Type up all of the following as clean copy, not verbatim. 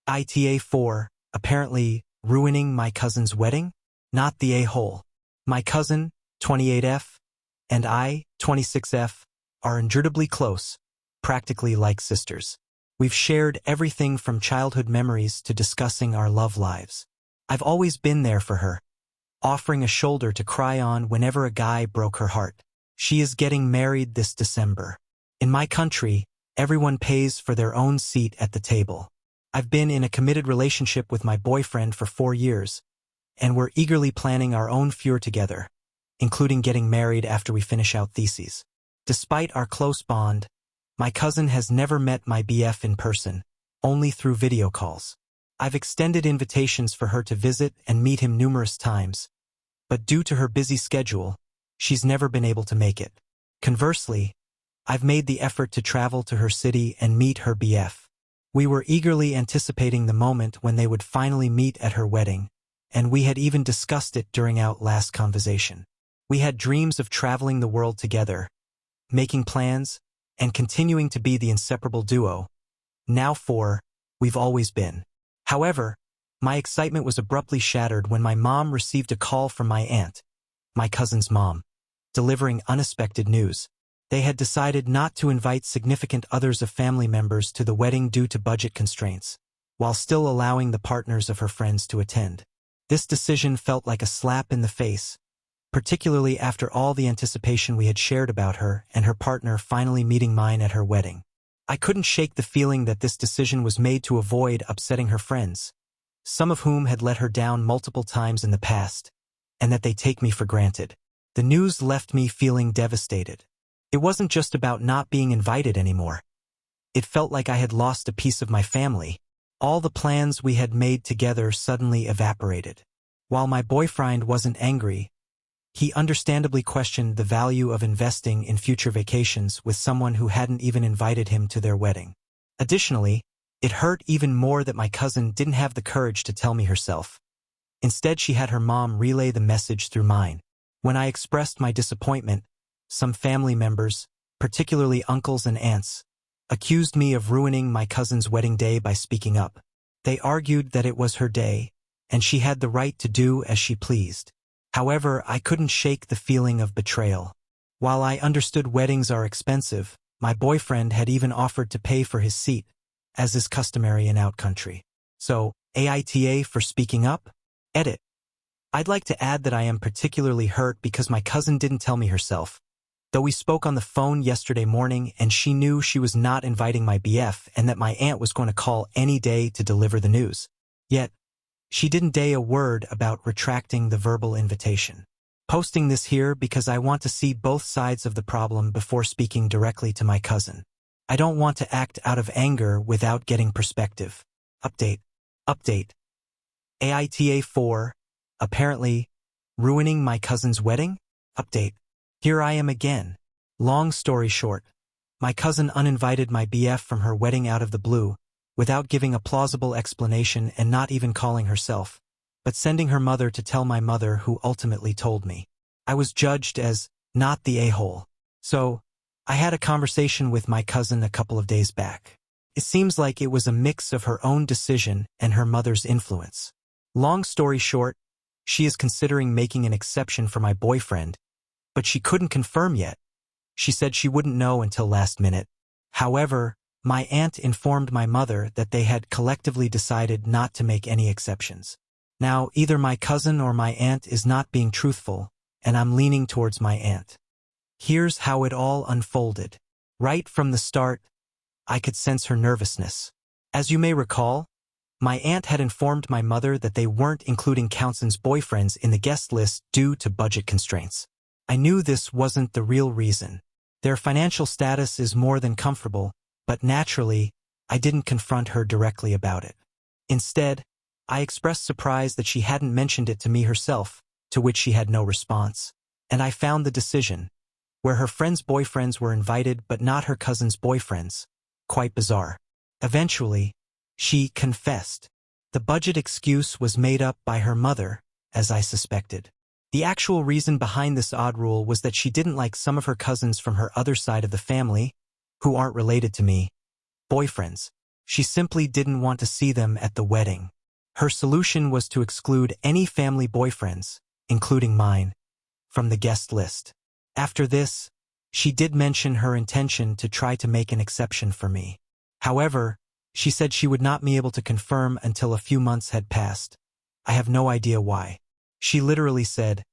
AITA 4, apparently ruining my cousin's wedding? Not the a-hole. My cousin, 28F, and I, 26F, are indredibly close, practically like sisters. We've shared everything from childhood memories to discussing our love lives. I've always been there for her, offering a shoulder to cry on whenever a guy broke her heart. She is getting married this December. In my country, everyone pays for their own seat at the table. I've been in a committed relationship with my boyfriend for 4 years, and we're eagerly planning our own future together, including getting married after we finish out theses. Despite our close bond, my cousin has never met my BF in person, only through video calls. I've extended invitations for her to visit and meet him numerous times, but due to her busy schedule, she's never been able to make it. Conversely, I've made the effort to travel to her city and meet her BF. We were eagerly anticipating the moment when they would finally meet at her wedding, and we had even discussed it during our last conversation. We had dreams of traveling the world together, making plans, and continuing to be the inseparable duo. Now we've always been. However, my excitement was abruptly shattered when my mom received a call from my aunt, my cousin's mom, delivering unexpected news. They had decided not to invite significant others of family members to the wedding due to budget constraints, while still allowing the partners of her friends to attend. This decision felt like a slap in the face, particularly after all the anticipation we had shared about her and her partner finally meeting mine at her wedding. I couldn't shake the feeling that this decision was made to avoid upsetting her friends, some of whom had let her down multiple times in the past, and that they take me for granted. The news left me feeling devastated. It wasn't just about not being invited anymore. It felt like I had lost a piece of my family. All the plans we had made together suddenly evaporated. While my boyfriend wasn't angry, he understandably questioned the value of investing in future vacations with someone who hadn't even invited him to their wedding. Additionally, it hurt even more that my cousin didn't have the courage to tell me herself. Instead, she had her mom relay the message through mine. When I expressed my disappointment, some family members, particularly uncles and aunts, accused me of ruining my cousin's wedding day by speaking up. They argued that it was her day, and she had the right to do as she pleased. However, I couldn't shake the feeling of betrayal. While I understood weddings are expensive, my boyfriend had even offered to pay for his seat, as is customary in out country. So, AITA for speaking up? Edit. I'd like to add that I am particularly hurt because my cousin didn't tell me herself. Though we spoke on the phone yesterday morning and she knew she was not inviting my BF and that my aunt was going to call any day to deliver the news. Yet, she didn't say a word about retracting the verbal invitation. Posting this here because I want to see both sides of the problem before speaking directly to my cousin. I don't want to act out of anger without getting perspective. Update. AITA 4, apparently ruining my cousin's wedding? Update. Here I am again. Long story short, my cousin uninvited my BF from her wedding out of the blue, without giving a plausible explanation and not even calling herself, but sending her mother to tell my mother, who ultimately told me. I was judged as not the a-hole. So, I had a conversation with my cousin a couple of days back. It seems like it was a mix of her own decision and her mother's influence. Long story short, she is considering making an exception for my boyfriend, but she couldn't confirm yet. She said she wouldn't know until last minute. However, my aunt informed my mother that they had collectively decided not to make any exceptions. Now, either my cousin or my aunt is not being truthful, and I'm leaning towards my aunt. Here's how it all unfolded. Right from the start, I could sense her nervousness. As you may recall, my aunt had informed my mother that they weren't including cousin's boyfriends in the guest list due to budget constraints. I knew this wasn't the real reason. Their financial status is more than comfortable, but naturally, I didn't confront her directly about it. Instead, I expressed surprise that she hadn't mentioned it to me herself, to which she had no response. And I found the decision, where her friends' boyfriends were invited but not her cousin's boyfriends, quite bizarre. Eventually, she confessed. The budget excuse was made up by her mother, as I suspected. The actual reason behind this odd rule was that she didn't like some of her cousins from her other side of the family, who aren't related to me, boyfriends. She simply didn't want to see them at the wedding. Her solution was to exclude any family boyfriends, including mine, from the guest list. After this, she did mention her intention to try to make an exception for me. However, she said she would not be able to confirm until a few months had passed. I have no idea why. She literally said,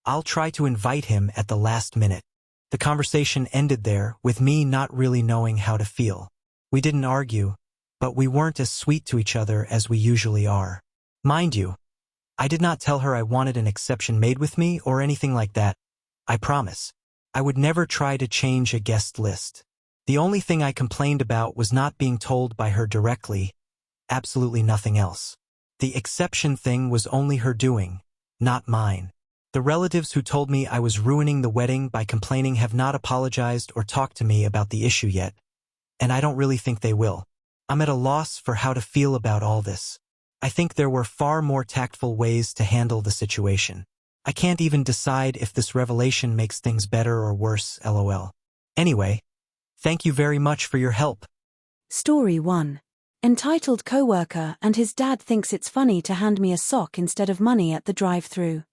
"I'll try to invite him at the last minute." The conversation ended there, with me not really knowing how to feel. We didn't argue, but we weren't as sweet to each other as we usually are. Mind you, I did not tell her I wanted an exception made with me or anything like that. I promise. I would never try to change a guest list. The only thing I complained about was not being told by her directly, absolutely nothing else. The exception thing was only her doing, not mine. The relatives who told me I was ruining the wedding by complaining have not apologized or talked to me about the issue yet, and I don't really think they will. I'm at a loss for how to feel about all this. I think there were far more tactful ways to handle the situation. I can't even decide if this revelation makes things better or worse, lol. Anyway, thank you very much for your help. Story 1. Entitled coworker and his dad thinks it's funny to hand me a sock instead of money at the drive-thru.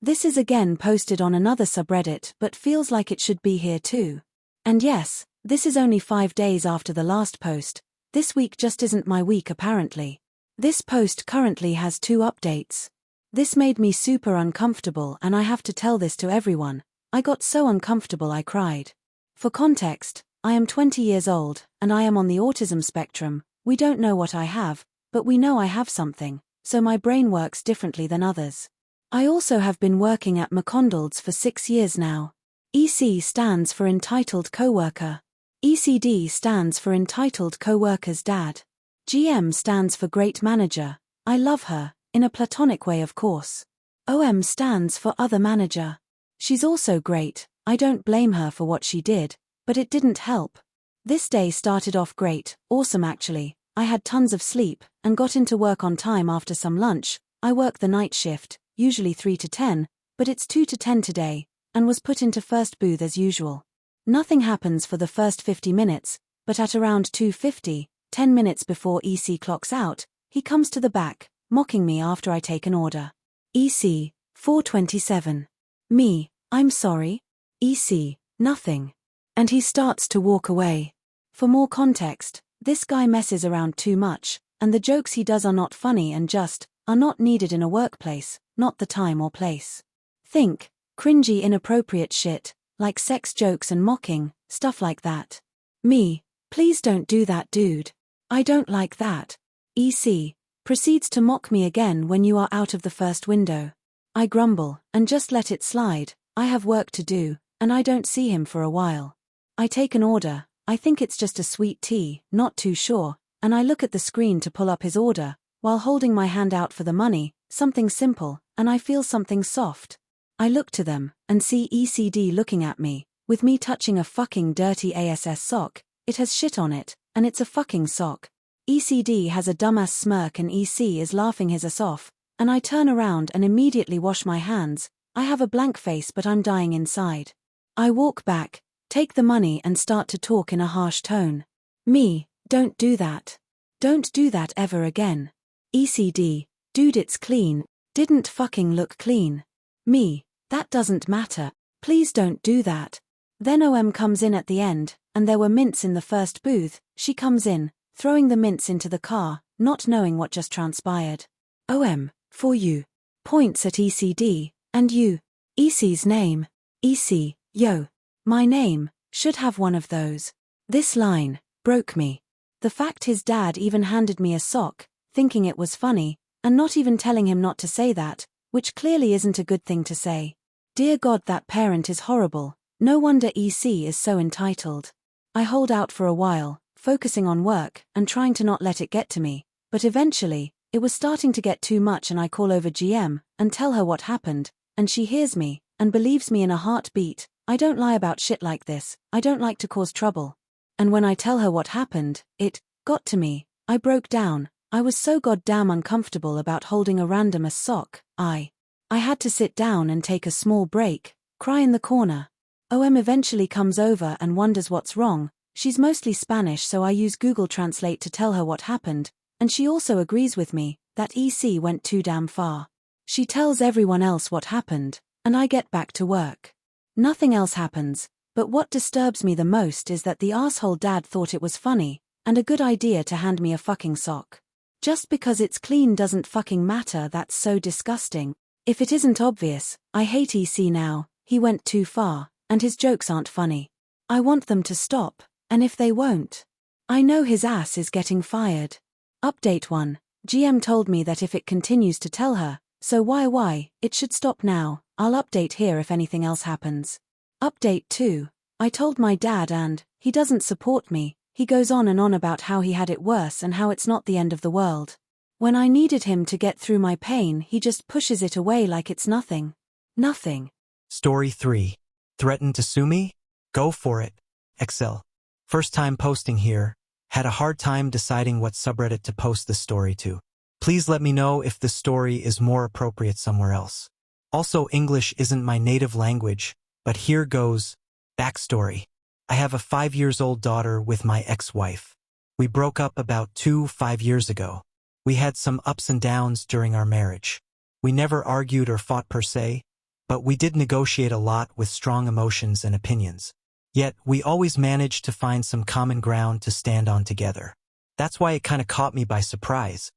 This is again posted on another subreddit but feels like it should be here too. And yes, this is only 5 days after the last post. This week just isn't my week apparently. This post currently has 2 updates. This made me super uncomfortable and I have to tell this to everyone. I got so uncomfortable I cried. For context, I am 20 years old and I am on the autism spectrum. We don't know what I have, but we know I have something, so my brain works differently than others. I also have been working at McDonald's for 6 years now. EC stands for entitled coworker. ECD stands for entitled coworker's dad. GM stands for great manager. I love her, in a platonic way of course. OM stands for other manager. She's also great. I don't blame her for what she did, but it didn't help. This day started off great, awesome actually. I had tons of sleep, and got into work on time after some lunch. I work the night shift, usually 3 to 10, but it's 2 to 10 today, and was put into first booth as usual. Nothing happens for the first 50 minutes, but at around 2:50, 10 minutes before EC clocks out, he comes to the back, mocking me after I take an order. EC, 4:27. Me, I'm sorry. EC, nothing. And he starts to walk away. For more context, this guy messes around too much, and the jokes he does are not funny and just, are not needed in a workplace, not the time or place. Think, cringy inappropriate shit, like sex jokes and mocking, stuff like that. Me, please don't do that dude. I don't like that. EC, proceeds to mock me again when you are out of the first window. I grumble, and just let it slide. I have work to do, and I don't see him for a while. I take an order, I think it's just a sweet tea, not too sure, and I look at the screen to pull up his order, while holding my hand out for the money, something simple, and I feel something soft. I look to them, and see ECD looking at me, with me touching a fucking dirty ASS sock. It has shit on it, and it's a fucking sock. ECD has a dumbass smirk and EC is laughing his ass off, and I turn around and immediately wash my hands. I have a blank face but I'm dying inside. I walk back, take the money and start to talk in a harsh tone. Me, don't do that. Don't do that ever again. ECD, dude it's clean, didn't fucking look clean. Me, that doesn't matter, please don't do that. Then OM comes in at the end, and there were mints in the first booth. She comes in, throwing the mints into the car, not knowing what just transpired. OM, for you. Points at ECD, and you. EC's name. EC, yo. My name, should have one of those. This line, broke me. The fact his dad even handed me a sock, thinking it was funny, and not even telling him not to say that, which clearly isn't a good thing to say. Dear God, that parent is horrible. No wonder EC is so entitled. I hold out for a while, focusing on work, and trying to not let it get to me, but eventually, it was starting to get too much and I call over GM, and tell her what happened, and she hears me, and believes me in a heartbeat. I don't lie about shit like this, I don't like to cause trouble. And when I tell her what happened, it got to me. I broke down. I was so goddamn uncomfortable about holding a random ass sock. I had to sit down and take a small break, cry in the corner. OM eventually comes over and wonders what's wrong, She's mostly Spanish, so I use Google Translate to tell her what happened, and she also agrees with me that EC went too damn far. She tells everyone else what happened, and I get back to work. Nothing else happens, but what disturbs me the most is that the asshole dad thought it was funny and a good idea to hand me a fucking sock. Just because it's clean doesn't fucking matter. That's so disgusting. If it isn't obvious, I hate EC now. He went too far, and his jokes aren't funny. I want them to stop, and if they won't, I know his ass is getting fired. Update 1. GM told me that if it continues to tell her, so why, it should stop now. I'll update here if anything else happens. Update 2. I told my dad and he doesn't support me. He goes on and on about how he had it worse and how it's not the end of the world. When I needed him to get through my pain, he just pushes it away like it's nothing. Nothing. Story 3. Threaten to sue me? Go for it. Excel. First time posting here. Had a hard time deciding what subreddit to post this story to. Please let me know if this story is more appropriate somewhere else. Also, English isn't my native language, but here goes. Backstory. I have a 5-year-old daughter with my ex-wife. We broke up about 5 years ago. We had some ups and downs during our marriage. We never argued or fought per se, but we did negotiate a lot with strong emotions and opinions. Yet, we always managed to find some common ground to stand on together. That's why it kind of caught me by surprise.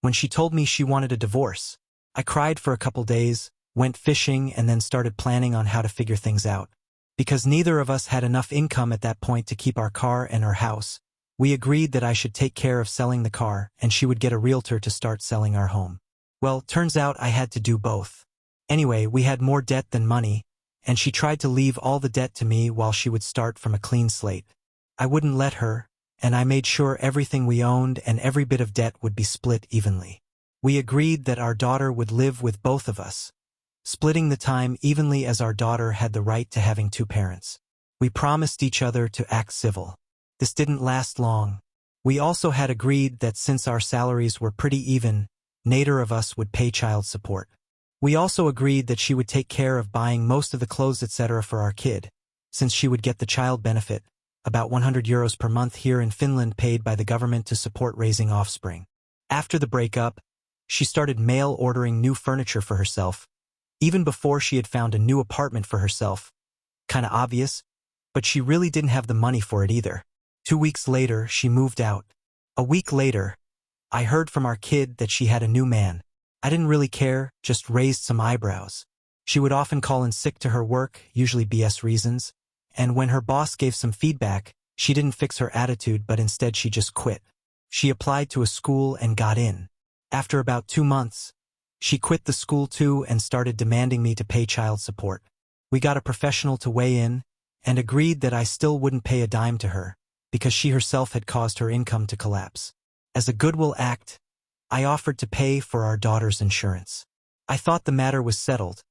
When she told me she wanted a divorce, I cried for a couple days, went fishing, and then started planning on how to figure things out. Because neither of us had enough income at that point to keep our car and our house, we agreed that I should take care of selling the car and she would get a realtor to start selling our home. Well, turns out I had to do both. Anyway, we had more debt than money, and she tried to leave all the debt to me while she would start from a clean slate. I wouldn't let her, and I made sure everything we owned and every bit of debt would be split evenly. We agreed that our daughter would live with both of us, splitting the time evenly as our daughter had the right to having 2 parents. We promised each other to act civil. This didn't last long. We also had agreed that since our salaries were pretty even, neither of us would pay child support. We also agreed that she would take care of buying most of the clothes etc. for our kid, since she would get the child benefit, about €100 per month here in Finland paid by the government to support raising offspring. After the breakup, she started mail ordering new furniture for herself, even before she had found a new apartment for herself. Kinda obvious, but she really didn't have the money for it either. 2 weeks later, she moved out. A week later, I heard from our kid that she had a new man. I didn't really care, just raised some eyebrows. She would often call in sick to her work, usually BS reasons, and when her boss gave some feedback, she didn't fix her attitude but instead she just quit. She applied to a school and got in. After about 2 months, she quit the school too and started demanding me to pay child support. We got a professional to weigh in and agreed that I still wouldn't pay a dime to her because she herself had caused her income to collapse. As a goodwill act, I offered to pay for our daughter's insurance. I thought the matter was settled,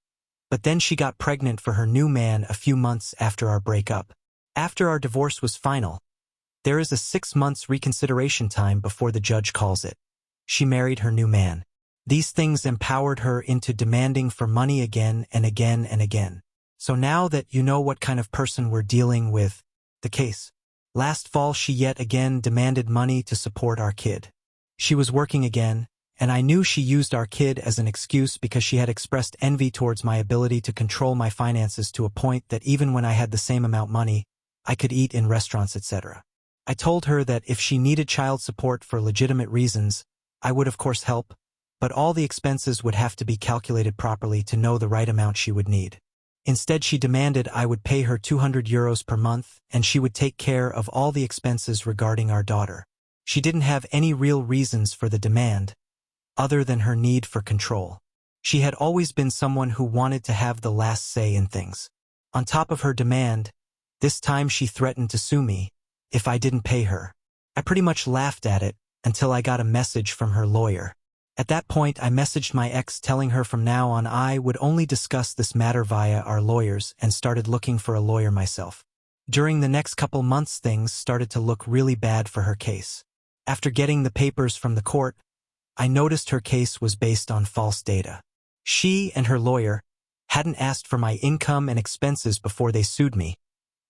but then she got pregnant for her new man a few months after our breakup. After our divorce was final, there is a 6 months reconsideration time before the judge calls it. She married her new man. These things empowered her into demanding for money again and again and again. So now that you know what kind of person we're dealing with, the case. Last fall she yet again demanded money to support our kid. She was working again, and I knew she used our kid as an excuse because she had expressed envy towards my ability to control my finances to a point that even when I had the same amount money, I could eat in restaurants etc. I told her that if she needed child support for legitimate reasons, I would of course help, but all the expenses would have to be calculated properly to know the right amount she would need. Instead, she demanded I would pay her €200 per month and she would take care of all the expenses regarding our daughter. She didn't have any real reasons for the demand, other than her need for control. She had always been someone who wanted to have the last say in things. On top of her demand, this time she threatened to sue me if I didn't pay her. I pretty much laughed at it until I got a message from her lawyer. At that point, I messaged my ex telling her from now on I would only discuss this matter via our lawyers and started looking for a lawyer myself. During the next couple months, things started to look really bad for her case. After getting the papers from the court, I noticed her case was based on false data. She and her lawyer hadn't asked for my income and expenses before they sued me,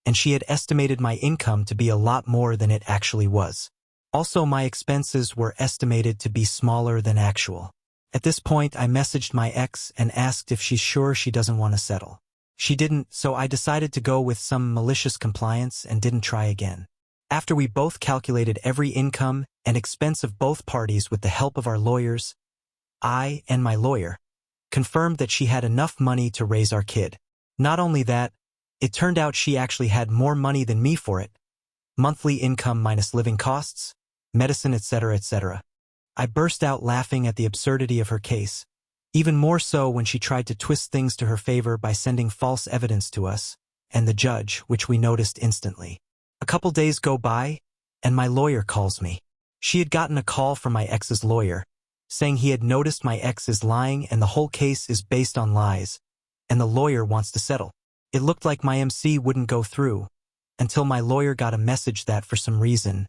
and she had estimated my income to be a lot more than it actually was. Also, my expenses were estimated to be smaller than actual. At this point, I messaged my ex and asked if she's sure she doesn't want to settle. She didn't, so I decided to go with some malicious compliance and didn't try again. After we both calculated every income and expense of both parties with the help of our lawyers, I and my lawyer confirmed that she had enough money to raise our kid. Not only that, it turned out she actually had more money than me for it. Monthly income minus living costs, medicine, etc., etc. I burst out laughing at the absurdity of her case, even more so when she tried to twist things to her favor by sending false evidence to us and the judge, which we noticed instantly. A couple days go by, and my lawyer calls me. She had gotten a call from my ex's lawyer, saying he had noticed my ex is lying and the whole case is based on lies, and the lawyer wants to settle. It looked like my MC wouldn't go through, until my lawyer got a message that for some reason,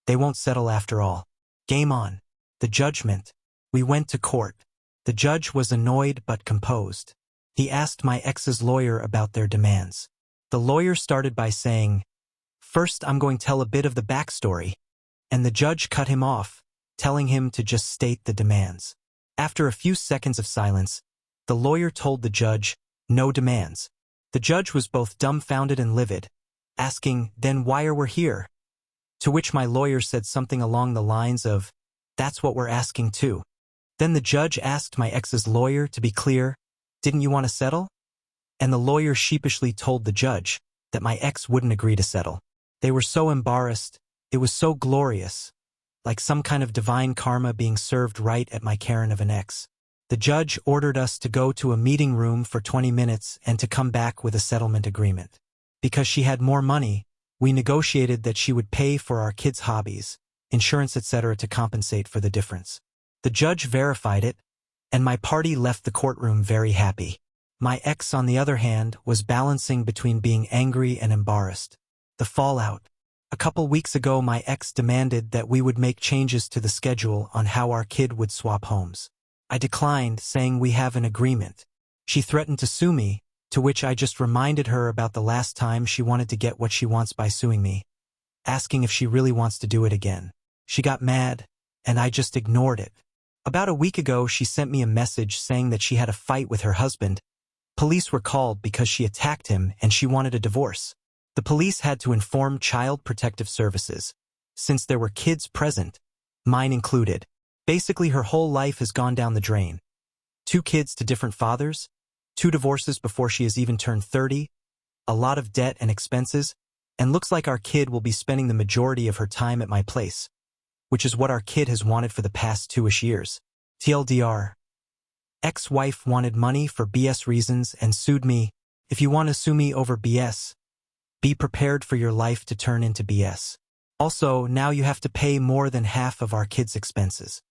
they won't settle after all. Game on. The judgment. We went to court. The judge was annoyed but composed. He asked my ex's lawyer about their demands. The lawyer started by saying, "First, I'm going to tell a bit of the backstory," and the judge cut him off, telling him to just state the demands. After a few seconds of silence, the lawyer told the judge, "No demands." The judge was both dumbfounded and livid, asking, "Then why are we here?" To which my lawyer said something along the lines of, "That's what we're asking too." Then the judge asked my ex's lawyer to be clear, "Didn't you want to settle?" And the lawyer sheepishly told the judge that my ex wouldn't agree to settle. They were so embarrassed, it was so glorious, like some kind of divine karma being served right at my Karen of an ex. The judge ordered us to go to a meeting room for 20 minutes and to come back with a settlement agreement. Because she had more money, we negotiated that she would pay for our kids' hobbies, insurance, etc. to compensate for the difference. The judge verified it, and my party left the courtroom very happy. My ex, on the other hand, was balancing between being angry and embarrassed. The fallout. A couple weeks ago, my ex demanded that we would make changes to the schedule on how our kid would swap homes. I declined, saying we have an agreement. She threatened to sue me, to which I just reminded her about the last time she wanted to get what she wants by suing me, asking if she really wants to do it again. She got mad, and I just ignored it. About a week ago, she sent me a message saying that she had a fight with her husband. Police were called because she attacked him and she wanted a divorce. The police had to inform Child Protective Services, since there were kids present, mine included. Basically, her whole life has gone down the drain. 2 kids to different fathers, 2 divorces before she has even turned 30, a lot of debt and expenses, and looks like our kid will be spending the majority of her time at my place, which is what our kid has wanted for the past 2-ish years. TLDR. Ex-wife wanted money for BS reasons and sued me. If you want to sue me over BS, be prepared for your life to turn into BS. Also, now you have to pay more than half of our kids' expenses.